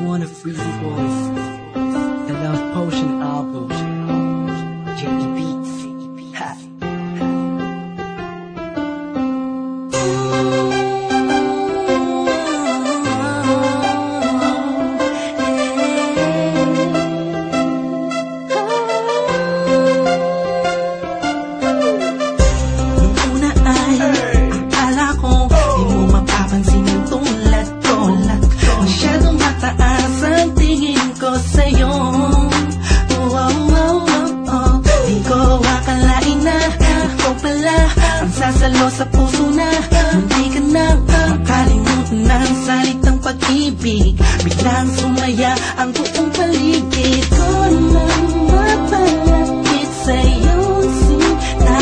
one of Freezy Boys, the Love Potion album, Jackie Beats. Ha. Sasalo sa puso na munti ka nang makalimutan ng salitang pag-ibig. Biglang sumaya ang buong paligid ko nang mapalapit sa iyong sinta.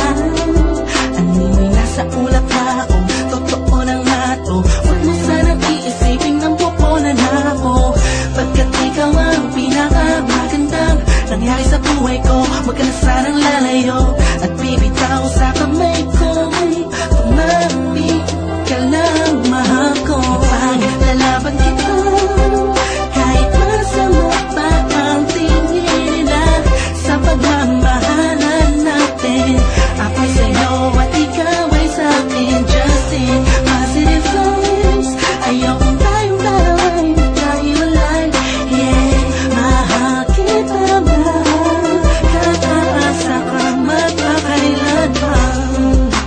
Animoy nasa ulap na ako, totoo na nga to. Huwag mo sanang iisipin ng pupunan ako, pagkat ikaw ang pinakamagandang nangyari sa buhay ko. Huwag ka na sanang lalayo at bibitaw sa kamay ko. Tumapit ka lang, mahal ko. Paglalaban kita kahit masama pa ang tingin nila sa pagmamahalan natin. Ako'y sa'yo at ikaw ay sa'kin. Just in positive vibes, ayokong tayong dalawa'y magkahiwalay. Yeah, mahal kita, mahal. Kakaasa ka magpakailanman.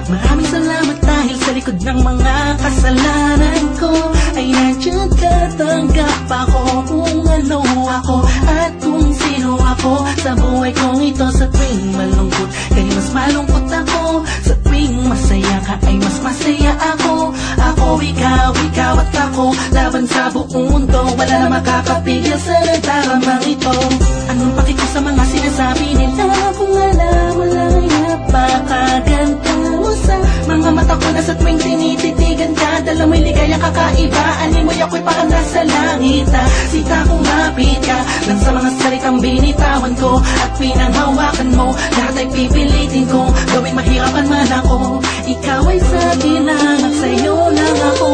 Maraming salamat dahil sa likod ng mga kasalanan ko ay nandiyan ka, tanggap ako kung ano ako at kung sino ako sa buhay kong ito. Sa tuwing malungkot kaya mas malungkot ako, sa tuwing masaya ka ay mas masaya ako. Ako, ikaw at ako, laban sa buong mundo. Wala na makakapigil sa nagdaramang ito. Anong paki ko sa mga sinasabi nila kung alam mo lang ay napakaganda mo sa mga mata ko na sa tuwing tinititigan ka. Dala mo'y ligaya kakaiba, animoy ako'y parang nasa langit. Sita kong mapit ka lang sa mga salitang binitawan ko at pinanghawakan mo. Lahat ay pipilitin kong gawing mahirapan man ako. Ikaw ay sa akin lang at sa'yo lang ako.